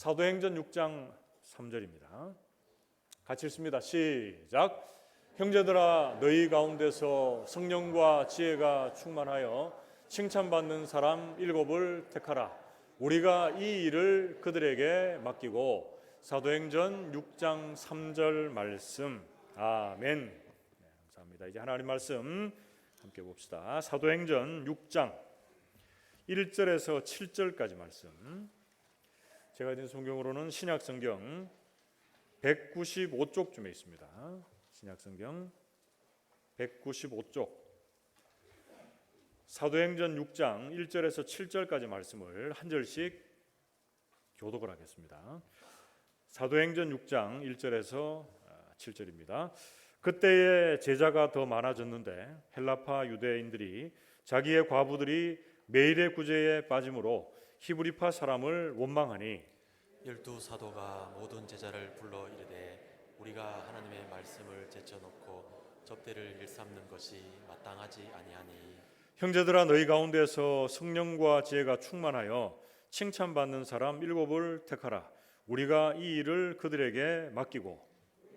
사도행전 6장 3절입니다. 같이 읽습니다. 시작. 형제들아, 너희 가운데서 성령과 지혜가 충만하여 칭찬받는 사람 7을 택하라. 우리가 이 일을 그들에게 맡기고. 사도행전 6장 3절 말씀. 아멘. 네, 감사합니다. 이제 하나님 말씀 함께 봅시다. 사도행전 6장 1절에서 7절까지 말씀. 제가 든 성경으로는 신약성경 195쪽쯤에 있습니다. 신약성경 195쪽. 사도행전 6장 1절에서 7절까지 말씀을 한 절씩 교독을 하겠습니다. 사도행전 6장 1절에서 7절입니다. 그때에 제자가 더 많아졌는데 헬라파 유대인들이 자기의 과부들이 매일의 구제에 빠짐으로 히브리파 사람을 원망하니 12사도가 모든 제자를 불러 이르되 우리가 하나님의 말씀을 제쳐놓고 접대를 일삼는 것이 마땅하지 아니하니 형제들아, 너희 가운데서 성령과 지혜가 충만하여 칭찬받는 사람 7을 택하라. 우리가 이 일을 그들에게 맡기고.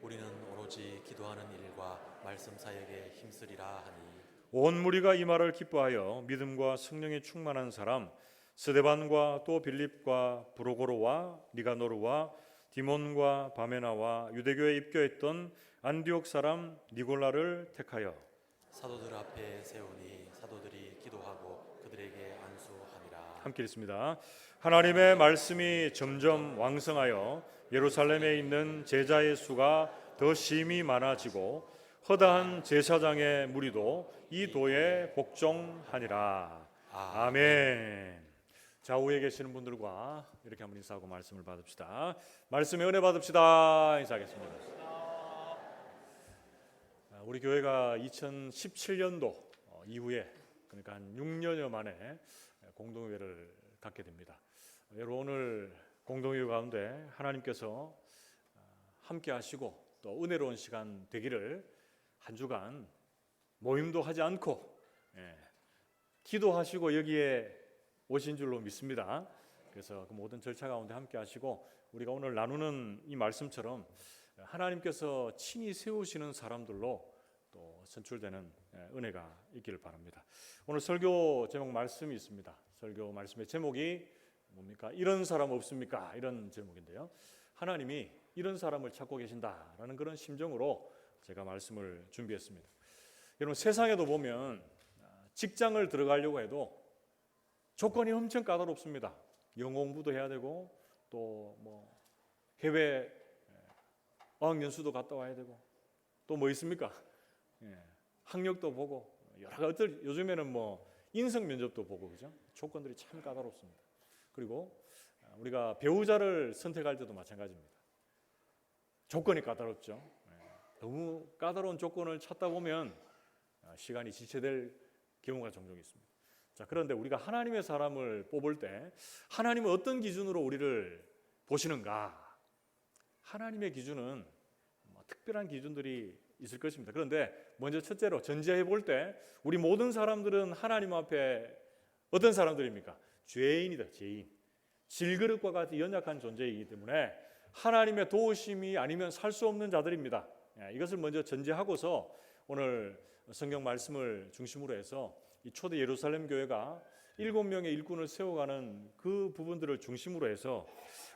우리는 오로지 기도하는 일과 말씀 사역에 힘쓰리라 하니 온 무리가 이 말을 기뻐하여 믿음과 성령이 충만한 사람 스데반과 또 빌립과 브로고로와 니가노르와 디몬과 바메나와 유대교에 입교했던 안디옥 사람 니골라를 택하여 사도들 앞에 세우니 사도들이 기도하고 그들에게 안수하니라. 함께 읽습니다. 하나님의 말씀이 점점 왕성하여 예루살렘에 있는 제자의 수가 더 심히 많아지고 허다한 제사장의 무리도 이 도에 복종하니라. 아멘. 좌우에 계시는 분들과 이렇게 한번 인사하고 말씀을 받읍시다. 말씀의 은혜 받읍시다. 인사하겠습니다. 우리 교회가 2017년도 이후에 그러니까 한 6년여 만에 공동회를 갖게 됩니다. 여러분, 오늘 공동회 가운데 하나님께서 함께 하시고 또 은혜로운 시간 되기를 한 주간 모임도 하지 않고 기도하시고 여기에 오신 줄로 믿습니다. 그래서 그 모든 절차 가운데 함께 하시고 우리가 오늘 나누는 이 말씀처럼 하나님께서 친히 세우시는 사람들로 또 선출되는 은혜가 있기를 바랍니다. 오늘 설교 제목 말씀이 있습니다. 설교 말씀의 제목이 뭡니까? 이런 사람 없습니까? 이런 제목인데요. 하나님이 이런 사람을 찾고 계신다라는 그런 심정으로 제가 말씀을 준비했습니다. 여러분, 세상에도 보면 직장을 들어가려고 해도 조건이 엄청 까다롭습니다. 영어 공부도 해야 되고 또 뭐 해외 어학연수도 갔다 와야 되고 또 뭐 있습니까? 학력도 보고 여러 가지 요즘에는 뭐 인성 면접도 보고 그죠? 조건들이 참 까다롭습니다. 그리고 우리가 배우자를 선택할 때도 마찬가지입니다. 조건이 까다롭죠. 너무 까다로운 조건을 찾다 보면 시간이 지체될 경우가 종종 있습니다. 자, 그런데 우리가 하나님의 사람을 뽑을 때 하나님은 어떤 기준으로 우리를 보시는가? 하나님의 기준은 특별한 기준들이 있을 것입니다. 그런데 먼저 첫째로 전제해 볼 때 우리 모든 사람들은 하나님 앞에 어떤 사람들입니까? 죄인이다. 죄인. 질그릇과 같이 연약한 존재이기 때문에 하나님의 도우심이 아니면 살 수 없는 자들입니다. 이것을 먼저 전제하고서 오늘 성경 말씀을 중심으로 해서 이 초대 예루살렘 교회가 7명의 일꾼을 세워가는 그 부분들을 중심으로 해서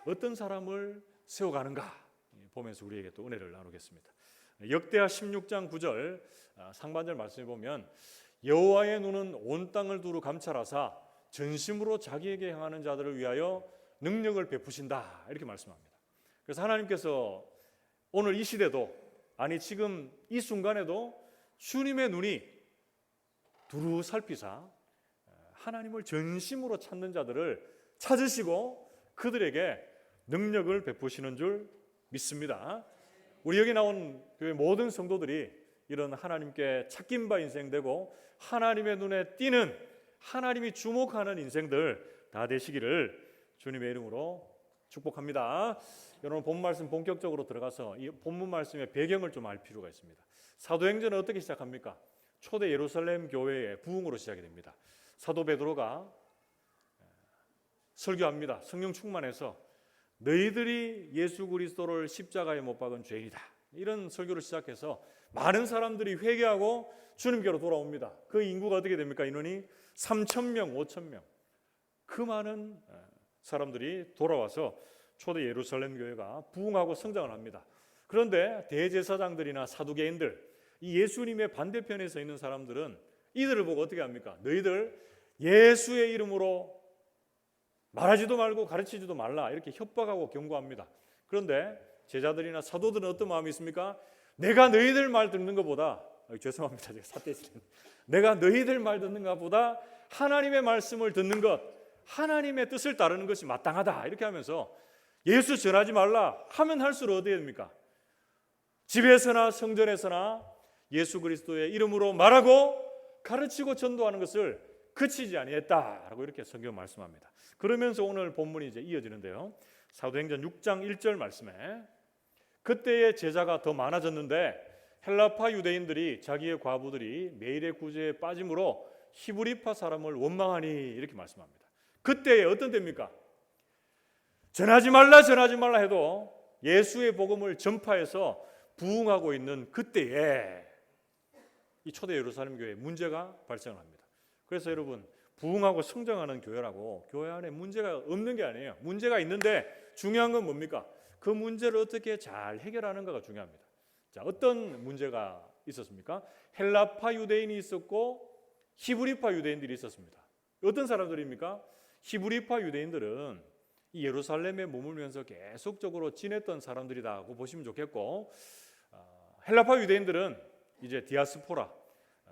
어떤 사람을 세워가는가 보면서 우리에게 또 은혜를 나누겠습니다. 역대하 16장 9절 상반절 말씀해 보면 여호와의 눈은 온 땅을 두루 감찰하사 전심으로 자기에게 향하는 자들을 위하여 능력을 베푸신다 이렇게 말씀합니다. 그래서 하나님께서 오늘 이 시대도 아니 지금 이 순간에도 주님의 눈이 두루 살피사 하나님을 전심으로 찾는 자들을 찾으시고 그들에게 능력을 베푸시는 줄 믿습니다. 우리 여기 나온 교회 모든 성도들이 이런 하나님께 찾긴 바 인생 되고 하나님의 눈에 띄는 하나님이 주목하는 인생들 다 되시기를 주님의 이름으로 축복합니다. 여러분, 본 말씀 본격적으로 들어가서 이 본문 말씀의 배경을 좀 알 필요가 있습니다. 사도행전은 어떻게 시작합니까? 초대 예루살렘 교회의 부흥으로 시작이 됩니다. 사도 베드로가 설교합니다. 성령 충만해서 너희들이 예수 그리스도를 십자가에 못 박은 죄인이다. 이런 설교를 시작해서 많은 사람들이 회개하고 주님께로 돌아옵니다. 그 인구가 어떻게 됩니까? 인원이 3,000명, 5,000명. 그 많은 사람들이 돌아와서 초대 예루살렘 교회가 부흥하고 성장을 합니다. 그런데 대제사장들이나 사두개인들, 이 예수님의 반대편에 서 있는 사람들은 이들을 보고 어떻게 합니까? 너희들 예수의 이름으로 말하지도 말고 가르치지도 말라, 이렇게 협박하고 경고합니다. 그런데 제자들이나 사도들은 어떤 마음이 있습니까? 내가 너희들 말 듣는 것보다, 죄송합니다, 제가 사태질했네. 내가 너희들 말 듣는 것보다 하나님의 말씀을 듣는 것, 하나님의 뜻을 따르는 것이 마땅하다, 이렇게 하면서 예수 전하지 말라 하면 할수록 어떻게 됩니까? 집에서나 성전에서나 예수 그리스도의 이름으로 말하고 가르치고 전도하는 것을 그치지 아니했다라고 이렇게 성경 말씀합니다. 그러면서 오늘 본문이 이제 이어지는데요. 사도행전 6장 1절 말씀에 그때의 제자가 더 많아졌는데 헬라파 유대인들이 자기의 과부들이 매일의 구제에 빠짐으로 히브리파 사람을 원망하니, 이렇게 말씀합니다. 그때에 어떤 때입니까? 전하지 말라 해도 예수의 복음을 전파해서 부흥하고 있는 그때에 이 초대 예루살렘 교회에 문제가 발생을 합니다. 그래서 여러분, 부흥하고 성장하는 교회라고 교회 안에 문제가 없는 게 아니에요. 문제가 있는데 중요한 건 뭡니까? 그 문제를 어떻게 잘 해결하는가가 중요합니다. 자, 어떤 문제가 있었습니까? 헬라파 유대인이 있었고 히브리파 유대인들이 있었습니다. 어떤 사람들입니까? 히브리파 유대인들은 이 예루살렘에 머물면서 계속적으로 지냈던 사람들이라고 보시면 좋겠고, 헬라파 유대인들은 이제 디아스포라,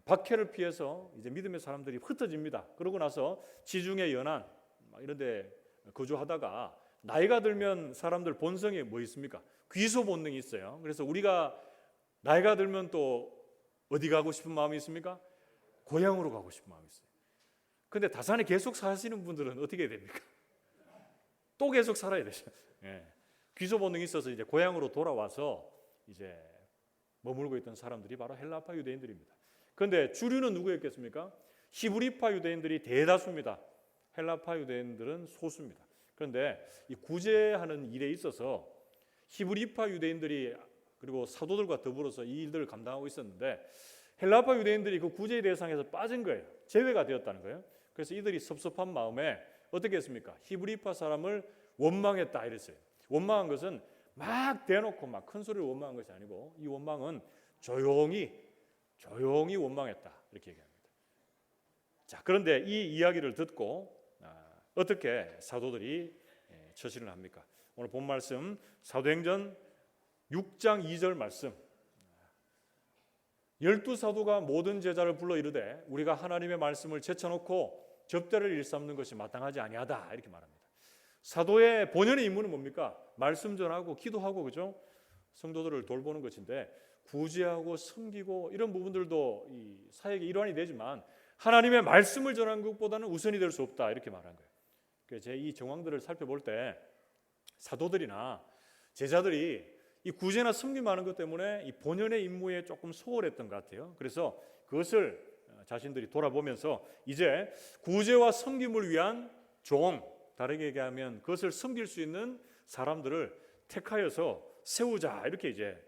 박해를 피해서 이제 믿음의 사람들이 흩어집니다. 그러고 나서 지중해 연안 이런 데 거주하다가 나이가 들면 사람들 본성에 뭐 있습니까? 귀소 본능이 있어요. 그래서 우리가 나이가 들면 또 어디 가고 싶은 마음이 있습니까? 고향으로 가고 싶은 마음이 있어요. 근데 다산에 계속 사시는 분들은 어떻게 됩니까? 또 계속 살아야 되죠. 예. 귀소 본능이 있어서 이제 고향으로 돌아와서 이제 머물고 있던 사람들이 바로 헬라파 유대인들입니다. 그런데 주류는 누구였겠습니까? 히브리파 유대인들이 대다수입니다. 헬라파 유대인들은 소수입니다. 그런데 이 구제하는 일에 있어서 히브리파 유대인들이 그리고 사도들과 더불어서 이 일들을 감당하고 있었는데 헬라파 유대인들이 그 구제의 대상에서 빠진 거예요. 제외가 되었다는 거예요. 그래서 이들이 섭섭한 마음에 어떻게 했습니까? 히브리파 사람을 원망했다 이랬어요. 원망한 것은 막 대놓고 막 큰 소리로 원망한 것이 아니고 이 원망은 조용히 원망했다 이렇게 얘기합니다. 자, 그런데 이 이야기를 듣고 어떻게 사도들이 처신을 합니까? 오늘 본 말씀 사도행전 6장 2절 말씀, 12사도가 모든 제자를 불러 이르되 우리가 하나님의 말씀을 제쳐놓고 접대를 일삼는 것이 마땅하지 아니하다 이렇게 말합니다. 사도의 본연의 임무는 뭡니까? 말씀 전하고 기도하고, 그죠? 성도들을 돌보는 것인데 구제하고 섬기고 이런 부분들도 이 사역의 일환이 되지만 하나님의 말씀을 전하는 것보다는 우선이 될 수 없다 이렇게 말한 거예요. 그래서 제 이 정황들을 살펴볼 때 사도들이나 제자들이 이 구제나 섬김하는 것 때문에 이 본연의 임무에 조금 소홀했던 것 같아요. 그래서 그것을 자신들이 돌아보면서 이제 구제와 섬김을 위한 종, 다르게 얘기하면 그것을 섬길 수 있는 사람들을 택하여서 세우자 이렇게 이제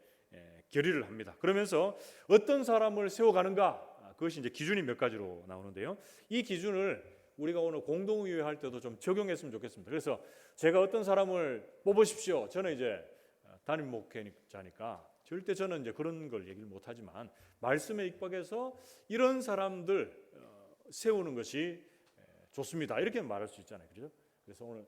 결의를 합니다. 그러면서 어떤 사람을 세워가는가, 그것이 이제 기준이 몇 가지로 나오는데요. 이 기준을 우리가 오늘 공동의회 할 때도 좀 적용했으면 좋겠습니다. 그래서 제가 어떤 사람을 뽑으십시오. 저는 이제 담임 목회자니까 절대 저는 이제 그런 걸 얘기를 못하지만 말씀에 입각해서 이런 사람들 세우는 것이 좋습니다. 이렇게 말할 수 있잖아요, 그렇죠? 그래서 오늘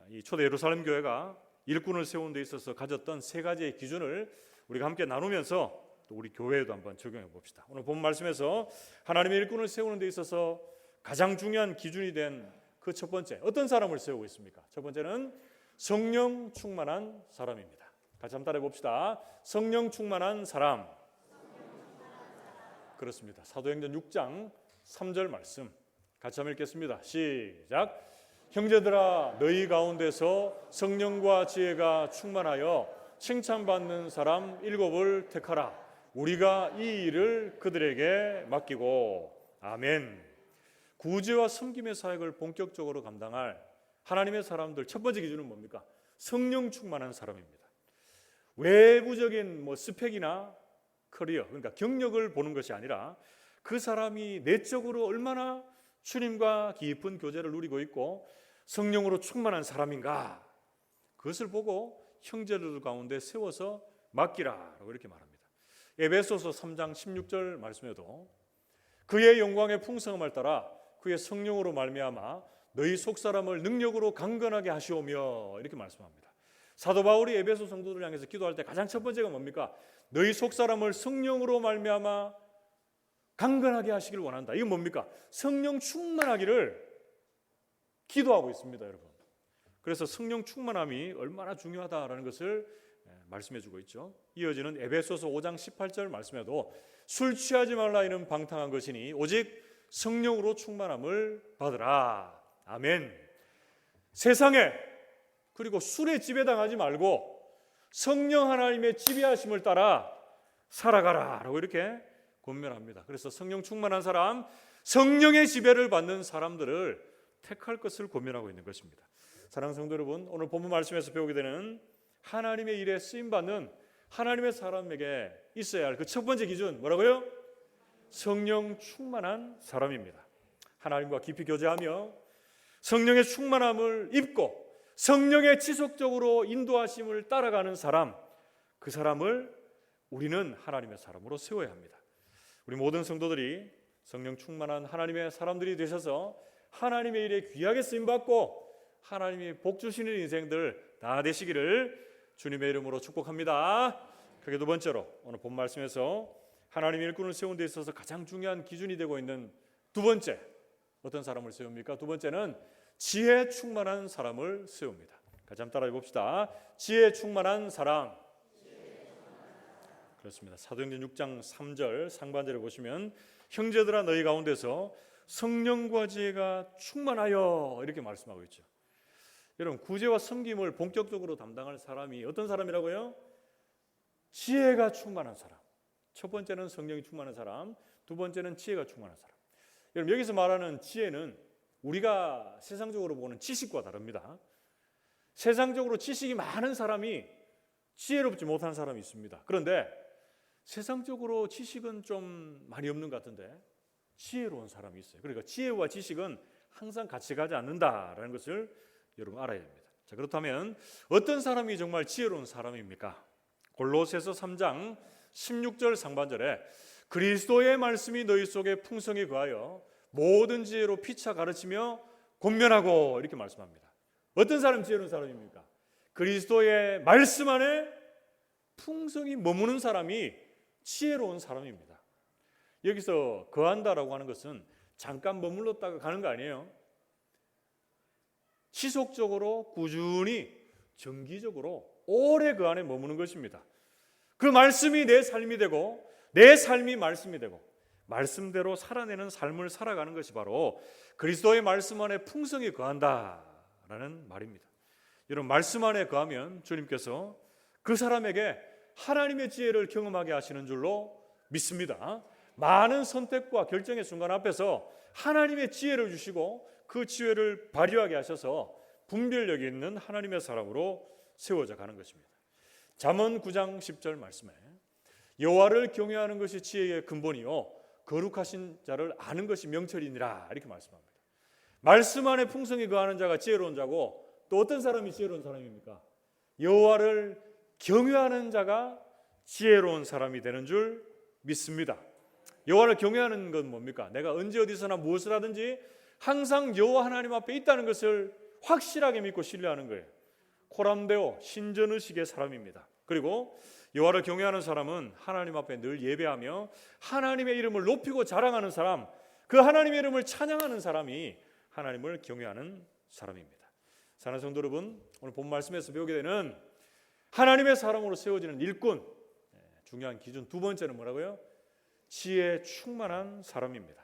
이 초대 예루살렘 교회가 일꾼을 세우는 데 있어서 가졌던 세 가지의 기준을 우리가 함께 나누면서 또 우리 교회에도 한번 적용해 봅시다. 오늘 본 말씀에서 하나님의 일꾼을 세우는 데 있어서 가장 중요한 기준이 된 그 첫 번째, 어떤 사람을 세우고 있습니까? 첫 번째는 성령 충만한 사람입니다. 같이 한번 따라해 봅시다. 성령 충만한 사람. 그렇습니다. 사도행전 6장 3절 말씀 같이 한번 읽겠습니다. 시작. 형제들아, 너희 가운데서 성령과 지혜가 충만하여 칭찬받는 사람 7을 택하라. 우리가 이 일을 그들에게 맡기고. 아멘. 구제와 섬김의 사역을 본격적으로 감당할 하나님의 사람들 첫 번째 기준은 뭡니까? 성령 충만한 사람입니다. 외부적인 스펙이나 커리어, 그러니까 경력을 보는 것이 아니라 그 사람이 내적으로 얼마나 주님과 깊은 교제를 누리고 있고 성령으로 충만한 사람인가, 그것을 보고 형제들 가운데 세워서 맡기라라고 이렇게 말합니다. 에베소서 3장 16절 말씀에도 그의 영광의 풍성함을 따라 그의 성령으로 말미암아 너희 속사람을 능력으로 강건하게 하시오며 이렇게 말씀합니다. 사도 바울이 에베소 성도들을 향해서 기도할 때 가장 첫 번째가 뭡니까? 너희 속사람을 성령으로 말미암아 강건하게 하시길 원한다. 이건 뭡니까? 성령 충만하기를 기도하고 있습니다, 여러분. 그래서 성령 충만함이 얼마나 중요하다라는 것을 말씀해 주고 있죠. 이어지는 에베소서 5장 18절 말씀에도 술 취하지 말라 이는 방탕한 것이니 오직 성령으로 충만함을 받으라. 아멘. 세상에 그리고 술에 지배당하지 말고 성령 하나님의 지배하심을 따라 살아가라라고 이렇게 권면합니다. 그래서 성령 충만한 사람, 성령의 지배를 받는 사람들을 택할 것을 권면하고 있는 것입니다. 사랑하는 성도 여러분, 오늘 본문 말씀에서 배우게 되는 하나님의 일에 쓰임받는 하나님의 사람에게 있어야 할 그 첫 번째 기준 뭐라고요? 성령 충만한 사람입니다. 하나님과 깊이 교제하며 성령의 충만함을 입고 성령의 지속적으로 인도하심을 따라가는 사람, 그 사람을 우리는 하나님의 사람으로 세워야 합니다. 우리 모든 성도들이 성령 충만한 하나님의 사람들이 되셔서 하나님의 일에 귀하게 쓰임받고 하나님이 복 주시는 인생들 다 되시기를 주님의 이름으로 축복합니다. 그게 두 번째로 오늘 본 말씀에서 하나님의 일꾼을 세우는 데 있어서 가장 중요한 기준이 되고 있는 두 번째, 어떤 사람을 세웁니까? 두 번째는 지혜 충만한 사람을 세웁니다. 같이 한번 따라해 봅시다. 지혜 충만한 사람. 그렇습니다. 사도행전 6장 3절 상반절에 보시면 형제들아 너희 가운데서 성령과 지혜가 충만하여 이렇게 말씀하고 있죠. 여러분, 구제와 섬김을 본격적으로 담당할 사람이 어떤 사람이라고요? 지혜가 충만한 사람. 첫 번째는 성령이 충만한 사람, 두 번째는 지혜가 충만한 사람. 여러분, 여기서 말하는 지혜는 우리가 세상적으로 보는 지식과 다릅니다. 세상적으로 지식이 많은 사람이 지혜롭지 못한 사람이 있습니다. 그런데 세상적으로 지식은 좀 많이 없는 것 같은데 지혜로운 사람이 있어요. 그러니까 지혜와 지식은 항상 같이 가지 않는다라는 것을 여러분 알아야 합니다. 자, 그렇다면 어떤 사람이 정말 지혜로운 사람입니까? 골로새서 3장 16절 상반절에 그리스도의 말씀이 너희 속에 풍성히 거하여 모든 지혜로 피차 가르치며 권면하고 이렇게 말씀합니다. 어떤 사람 지혜로운 사람입니까? 그리스도의 말씀 안에 풍성히 머무는 사람이 지혜로운 사람입니다. 여기서 거한다라고 하는 것은 잠깐 머물렀다가 가는 거 아니에요. 지속적으로 꾸준히 정기적으로 오래 그 안에 머무는 것입니다. 그 말씀이 내 삶이 되고 내 삶이 말씀이 되고 말씀대로 살아내는 삶을 살아가는 것이 바로 그리스도의 말씀 안에 풍성히 거한다라는 말입니다. 여러분, 말씀 안에 거하면 주님께서 그 사람에게 하나님의 지혜를 경험하게 하시는 줄로 믿습니다. 많은 선택과 결정의 순간 앞에서 하나님의 지혜를 주시고 그 지혜를 발휘하게 하셔서 분별력이 있는 하나님의 사람으로 세워져 가는 것입니다. 잠언 9장 10절 말씀에 여호와를 경외하는 것이 지혜의 근본이요 거룩하신 자를 아는 것이 명철이니라 이렇게 말씀합니다. 말씀 안에 풍성히 거하는 자가 지혜로운 자고 또 어떤 사람이 지혜로운 사람입니까? 여호와를 경외하는 자가 지혜로운 사람이 되는 줄 믿습니다. 여호와를 경외하는 건 뭡니까? 내가 언제 어디서나 무엇을 하든지 항상 여호와 하나님 앞에 있다는 것을 확실하게 믿고 신뢰하는 거예요. 코람데오 신전의식의 사람입니다. 그리고 여호와를 경외하는 사람은 하나님 앞에 늘 예배하며 하나님의 이름을 높이고 자랑하는 사람, 그 하나님의 이름을 찬양하는 사람이 하나님을 경외하는 사람입니다. 사랑하는 성도 여러분, 오늘 본 말씀에서 배우게 되는 하나님의 사람으로 세워지는 일꾼, 중요한 기준 두 번째는 뭐라고요? 지혜 충만한 사람입니다.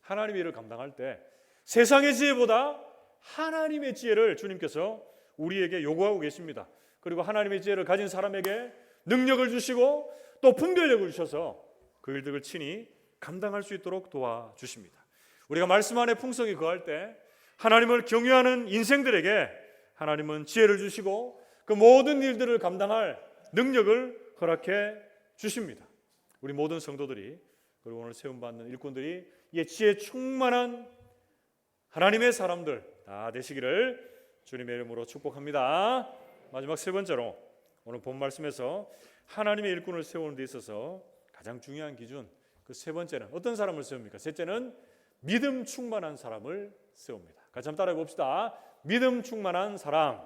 하나님의 일을 감당할 때 세상의 지혜보다 하나님의 지혜를 주님께서 우리에게 요구하고 계십니다. 그리고 하나님의 지혜를 가진 사람에게 능력을 주시고 또 분별력을 주셔서 그 일들을 친히 감당할 수 있도록 도와주십니다. 우리가 말씀 안에 풍성히 거할 때 하나님을 경외하는 인생들에게 하나님은 지혜를 주시고 그 모든 일들을 감당할 능력을 허락해 주십니다. 우리 모든 성도들이, 그리고 오늘 세움받는 일꾼들이 이 지혜 충만한 하나님의 사람들 다 되시기를 주님의 이름으로 축복합니다. 마지막 세 번째로, 오늘 본 말씀에서 하나님의 일꾼을 세우는 데 있어서 가장 중요한 기준, 그 세 번째는 어떤 사람을 세웁니까? 셋째는 믿음 충만한 사람을 세웁니다. 같이 한번 따라해 봅시다. 믿음 충만한 사람.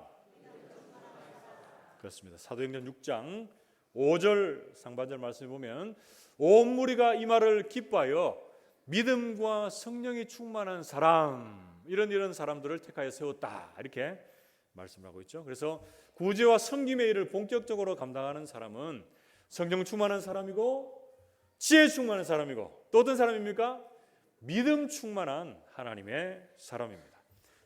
그렇습니다. 사도행전 6장 5절 상반절 말씀을 보면 온 무리가 이 말을 기뻐하여 믿음과 성령이 충만한 사람, 이런 사람들을 택하여 세웠다, 이렇게 말씀을 하고 있죠. 그래서 구제와 섬김의 일을 본격적으로 감당하는 사람은 성령 충만한 사람이고 지혜 충만한 사람이고 또 어떤 사람입니까? 믿음 충만한 하나님의 사람입니다.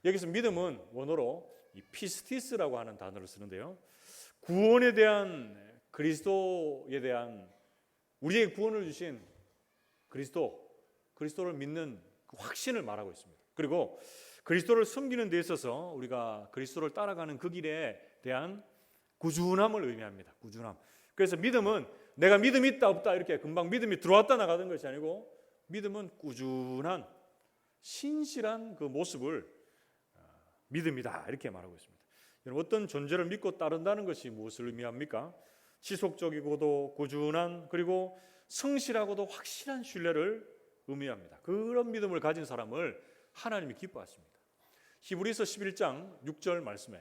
여기서 믿음은 원어로 이 피스티스라고 하는 단어를 쓰는데요, 구원에 대한, 그리스도에 대한, 우리에게 구원을 주신 그리스도를 믿는 그 확신을 말하고 있습니다. 그리고 그리스도를 섬기는 데 있어서 우리가 그리스도를 따라가는 그 길에 대한 꾸준함을 의미합니다. 꾸준함. 그래서 믿음은 내가 믿음이 있다 없다 이렇게 금방 믿음이 들어왔다 나가는 것이 아니고, 믿음은 꾸준한 신실한 그 모습을 믿음이다, 이렇게 말하고 있습니다. 여러분, 어떤 존재를 믿고 따른다는 것이 무엇을 의미합니까? 지속적이고도 꾸준한, 그리고 성실하고도 확실한 신뢰를 의미합니다. 그런 믿음을 가진 사람을 하나님이 기뻐하십니다. 히브리서 11장 6절 말씀에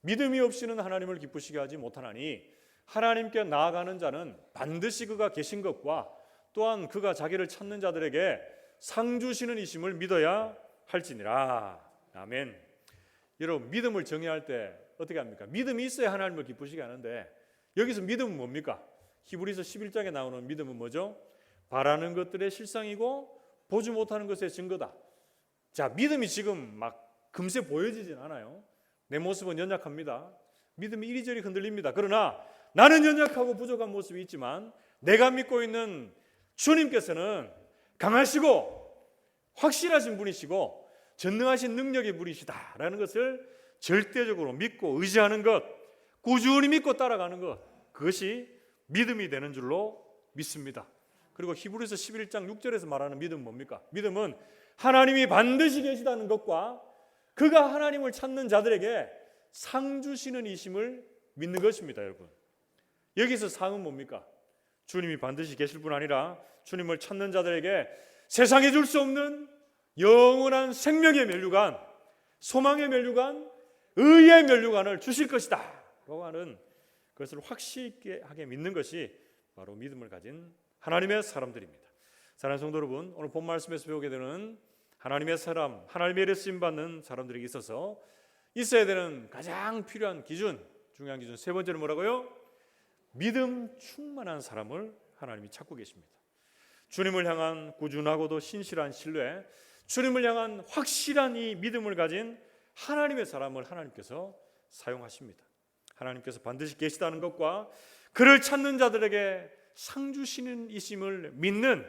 믿음이 없이는 하나님을 기쁘시게 하지 못하나니 하나님께 나아가는 자는 반드시 그가 계신 것과 또한 그가 자기를 찾는 자들에게 상 주시는 이심을 믿어야 할지니라. 아멘. 여러분, 믿음을 정의할 때 어떻게 합니까? 믿음이 있어야 하나님을 기쁘시게 하는데, 여기서 믿음은 뭡니까? 히브리서 11장에 나오는 믿음은 뭐죠? 바라는 것들의 실상이고 보지 못하는 것의 증거다. 자, 믿음이 지금 막 금세 보여지진 않아요. 내 모습은 연약합니다. 믿음이 이리저리 흔들립니다. 그러나 나는 연약하고 부족한 모습이 있지만 내가 믿고 있는 주님께서는 강하시고 확실하신 분이시고 전능하신 능력의 분이시다라는 것을 절대적으로 믿고 의지하는 것, 꾸준히 믿고 따라가는 것, 그것이 믿음이 되는 줄로 믿습니다. 그리고 히브리서 11장 6절에서 말하는 믿음은 뭡니까? 믿음은 하나님이 반드시 계시다는 것과 그가 하나님을 찾는 자들에게 상 주시는 이심을 믿는 것입니다. 여러분, 여기서 상은 뭡니까? 주님이 반드시 계실 뿐 아니라 주님을 찾는 자들에게 세상에 줄 수 없는 영원한 생명의 면류관, 소망의 면류관, 의의 면류관을 주실 것이다 라고 하는 그것을 확실하게 믿는 것이 바로 믿음을 가진 하나님의 사람들입니다. 사랑하는 성도 여러분, 오늘 본 말씀에서 배우게 되는 하나님의 사람, 하나님의 일에 쓰임받는 사람들에게 있어서 있어야 되는 가장 필요한 기준, 중요한 기준 세 번째는 뭐라고요? 믿음 충만한 사람을 하나님이 찾고 계십니다. 주님을 향한 꾸준하고도 신실한 신뢰, 주님을 향한 확실한 이 믿음을 가진 하나님의 사람을 하나님께서 사용하십니다. 하나님께서 반드시 계시다는 것과 그를 찾는 자들에게 상 주시는 이심을 믿는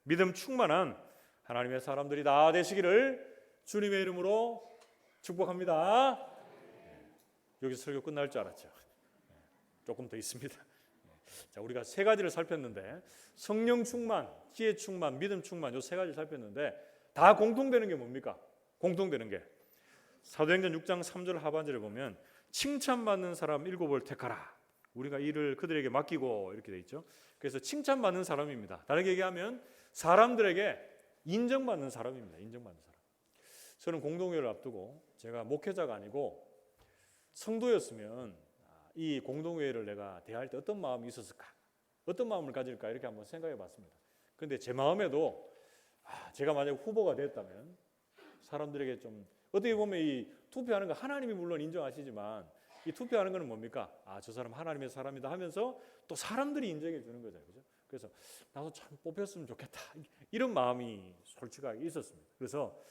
믿음 충만한 하나님의 사람들이 다 되시기를 주님의 이름으로 축복합니다. 여기서 설교 끝날 줄 알았죠. 조금 더 있습니다. 자, 우리가 세 가지를 살폈는데, 성령 충만, 지혜 충만, 믿음 충만, 이 세 가지를 살폈는데 다 공통되는 게 뭡니까? 공통되는 게 사도행전 6장 3절 하반절에 보면 칭찬받는 사람 7을 택하라. 우리가 일을 그들에게 맡기고 이렇게 돼 있죠. 그래서 칭찬받는 사람입니다. 다르게 얘기하면 사람들에게 인정받는 사람입니다. 인정받는 사람. 저는 공동회를 앞두고 제가 목회자가 아니고 성도였으면 이 공동회를 내가 대할 때 어떤 마음이 있었을까? 어떤 마음을 가질까? 이렇게 한번 생각해 봤습니다. 그런데 제 마음에도 제가 만약 후보가 됐다면 사람들에게 좀, 어떻게 보면 이 투표하는 거 하나님이 물론 인정하시지만 이 투표하는 거는 뭡니까? 저 사람 하나님의 사람이다 하면서 또 사람들이 인정해 주는 거죠. 그죠? 그래서 나도 참 뽑혔으면 좋겠다. 이런 마음이 솔직하게 있었습니다. 그래서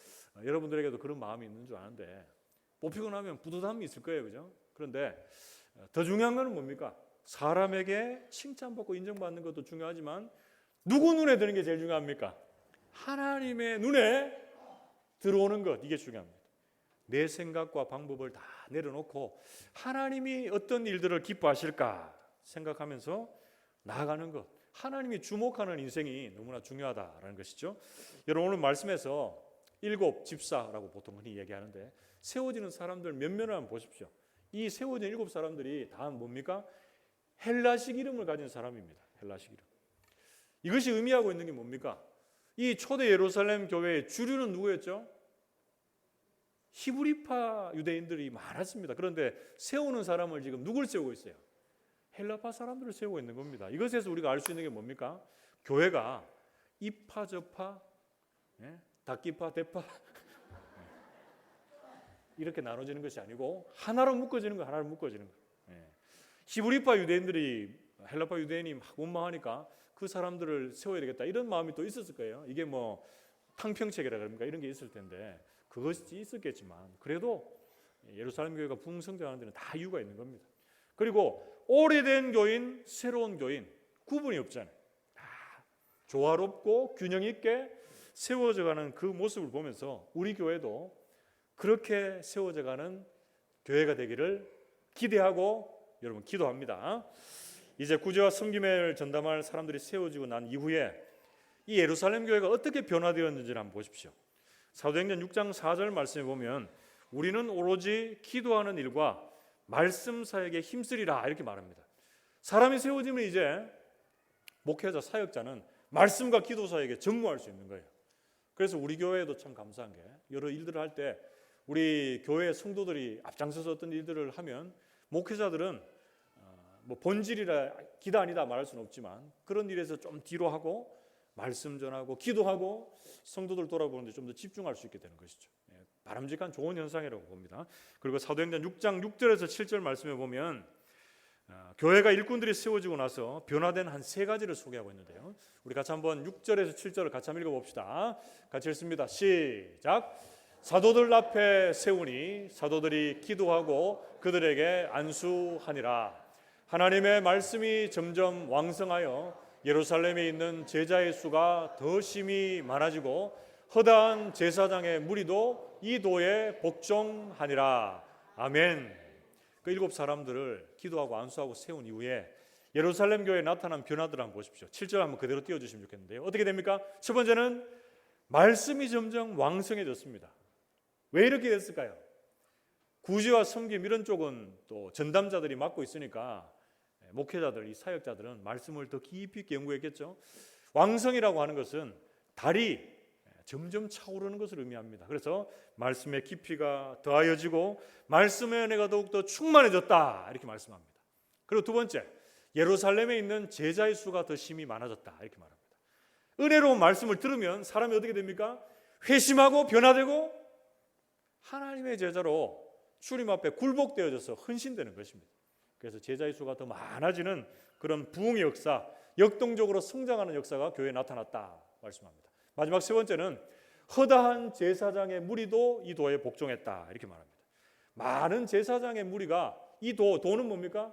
여러분들에게도 그런 마음이 있는 줄 아는데 뽑히고 나면 뿌듯함이 있을 거예요. 그죠? 그런데 더 중요한 거는 뭡니까? 사람에게 칭찬받고 인정받는 것도 중요하지만 누구 눈에 드는 게 제일 중요합니까? 하나님의 눈에 들어오는 것, 이게 중요합니다. 내 생각과 방법을 다 내려놓고 하나님이 어떤 일들을 기뻐하실까 생각하면서 나아가는 것, 하나님이 주목하는 인생이 너무나 중요하다라는 것이죠. 여러분 오늘 말씀에서 7 집사라고 보통 흔히 얘기하는데 세워지는 사람들 몇 면을 한번 보십시오. 이 세워진 7 사람들이 다 뭡니까? 헬라식 이름을 가진 사람입니다. 헬라식 이름. 이것이 의미하고 있는 게 뭡니까? 이 초대 예루살렘 교회의 주류는 누구였죠? 히브리파 유대인들이 많았습니다. 그런데 세우는 사람을 지금 누굴 세우고 있어요? 헬라파 사람들을 세우고 있는 겁니다. 이것에서 우리가 알 수 있는 게 뭡니까? 교회가 이파 저파, 닭기파 대파 이렇게 나눠지는 것이 아니고 하나로 묶어지는 거, 하나로 묶어지는 거. 히브리파 유대인들이 헬라파 유대인이 막 원망하니까 그 사람들을 세워야 되겠다 이런 마음이 또 있었을 거예요. 이게 뭐 탕평책이라 그럽니까? 이런 게 있을 텐데 그것이 있었겠지만 그래도 예루살렘 교회가 풍성장하는 데는 다 이유가 있는 겁니다. 그리고 오래된 교인, 새로운 교인 구분이 없잖아요. 다 조화롭고 균형 있게 세워져가는 그 모습을 보면서 우리 교회도 그렇게 세워져가는 교회가 되기를 기대하고 여러분 기도합니다. 이제 구제와 섬김을 전담할 사람들이 세워지고 난 이후에 이 예루살렘 교회가 어떻게 변화되었는지를 한번 보십시오. 사도행전 6장 4절 말씀에 보면 우리는 오로지 기도하는 일과 말씀 사역에 힘쓰리라 이렇게 말합니다. 사람이 세워지면 이제 목회자 사역자는 말씀과 기도 사역에 전무할 수 있는 거예요. 그래서 우리 교회에도 참 감사한 게 여러 일들을 할 때 우리 교회 성도들이 앞장서서 어떤 일들을 하면 목회자들은 뭐 본질이라 기도 아니다 말할 수는 없지만 그런 일에서 좀 뒤로 하고 말씀 전하고 기도하고 성도들 돌아보는데 좀 더 집중할 수 있게 되는 것이죠. 바람직한 좋은 현상이라고 봅니다. 그리고 사도행전 6장 6절에서 7절 말씀에 보면 교회가 일꾼들이 세워지고 나서 변화된 한 3가지를 소개하고 있는데요. 우리 같이 한번 6절에서 7절을 같이 한번 읽어봅시다. 같이 읽습니다. 시작. 사도들 앞에 세우니 사도들이 기도하고 그들에게 안수하니라. 하나님의 말씀이 점점 왕성하여 예루살렘에 있는 제자의 수가 더 심히 많아지고 허다한 제사장의 무리도 이 도에 복종하니라. 아멘. 그 7 사람들을 기도하고 안수하고 세운 이후에 예루살렘 교회에 나타난 변화들 한번 보십시오. 7절 한번 그대로 띄워주시면 좋겠는데요. 어떻게 됩니까? 첫 번째는 말씀이 점점 왕성해졌습니다. 왜 이렇게 됐을까요? 구제와 섬김 이런 쪽은 또 전담자들이 맡고 있으니까 목회자들, 이 사역자들은 말씀을 더 깊이 있게 연구했겠죠. 왕성이라고 하는 것은 달이 점점 차오르는 것을 의미합니다. 그래서 말씀의 깊이가 더하여지고 말씀의 은혜가 더욱더 충만해졌다 이렇게 말씀합니다. 그리고 두 번째, 예루살렘에 있는 제자의 수가 더 심히 많아졌다 이렇게 말합니다. 은혜로운 말씀을 들으면 사람이 어떻게 됩니까? 회심하고 변화되고 하나님의 제자로 주님 앞에 굴복되어져서 헌신되는 것입니다. 그래서 제자의 수가 더 많아지는 그런 부흥의 역사, 역동적으로 성장하는 역사가 교회에 나타났다 말씀합니다. 마지막 세 번째는 허다한 제사장의 무리도 이 도에 복종했다 이렇게 말합니다. 많은 제사장의 무리가 이 도는 뭡니까?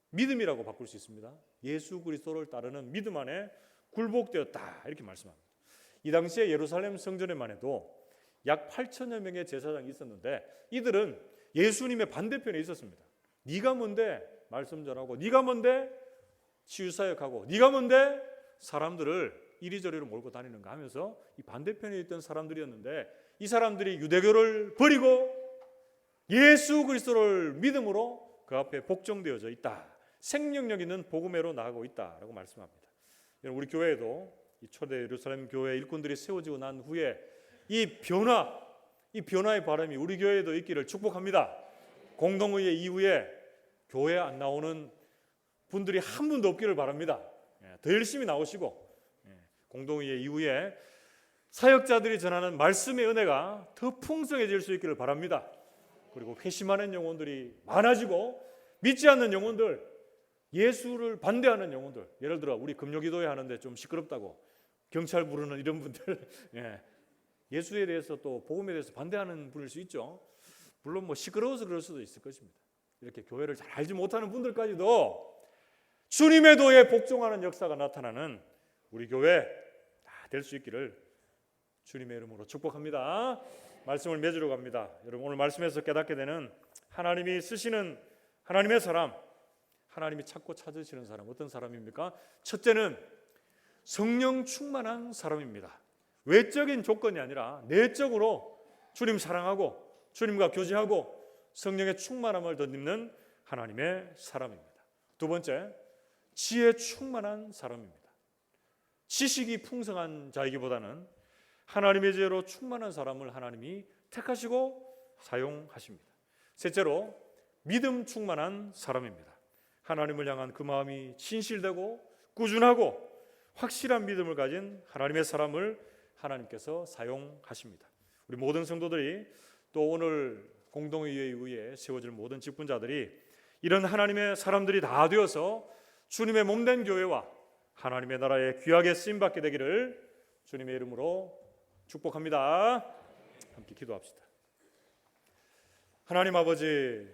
믿음이라고 바꿀 수 있습니다. 예수 그리스도를 따르는 믿음 안에 굴복되었다 이렇게 말씀합니다. 이 당시에 예루살렘 성전에만 해도 약 8천여 명의 제사장이 있었는데 이들은 예수님의 반대편에 있었습니다. 네가 뭔데 말씀 전하고, 네가 뭔데 치유사역하고, 네가 뭔데 사람들을 이리저리로 몰고 다니는가 하면서 이 반대편에 있던 사람들이었는데 이 사람들이 유대교를 버리고 예수 그리스도를 믿음으로 그 앞에 복종되어져 있다. 생명력 있는 복음회로 나아가고 있다라고 말씀합니다. 우리 교회에도 이 초대 예루살렘 교회 일꾼들이 세워지고 난 후에 이 변화의 바람이 우리 교회에도 있기를 축복합니다. 공동의회 이후에 교회 안 나오는 분들이 한 분도 없기를 바랍니다. 더 열심히 나오시고 공동의회 이후에 사역자들이 전하는 말씀의 은혜가 더 풍성해질 수 있기를 바랍니다. 그리고 회심하는 영혼들이 많아지고 믿지 않는 영혼들, 예수를 반대하는 영혼들, 예를 들어 우리 금요기도회 하는데 좀 시끄럽다고 경찰 부르는 이런 분들, 예수에 대해서 또 복음에 대해서 반대하는 분일 수 있죠. 물론 뭐 시끄러워서 그럴 수도 있을 것입니다. 이렇게 교회를 잘 알지 못하는 분들까지도 주님의 도에 복종하는 역사가 나타나는 우리 교회 다 될 수 있기를 주님의 이름으로 축복합니다. 말씀을 맺으러 갑니다. 여러분 오늘 말씀에서 깨닫게 되는 하나님이 쓰시는 하나님의 사람, 하나님이 찾고 찾으시는 사람 어떤 사람입니까? 첫째는 성령 충만한 사람입니다. 외적인 조건이 아니라 내적으로 주님 사랑하고 주님과 교제하고 성령의 충만함을 덧입는 하나님의 사람입니다. 두 번째, 지혜 충만한 사람입니다. 지식이 풍성한 자이기보다는 하나님의 지혜로 충만한 사람을 하나님이 택하시고 사용하십니다. 셋째로 믿음 충만한 사람입니다. 하나님을 향한 그 마음이 진실되고 꾸준하고 확실한 믿음을 가진 하나님의 사람을 하나님께서 사용하십니다. 우리 모든 성도들이 또 오늘 공동의회에 의해 세워질 모든 직분자들이 이런 하나님의 사람들이 다 되어서 주님의 몸된 교회와 하나님의 나라에 귀하게 쓰임받게 되기를 주님의 이름으로 축복합니다. 함께 기도합시다. 하나님 아버지,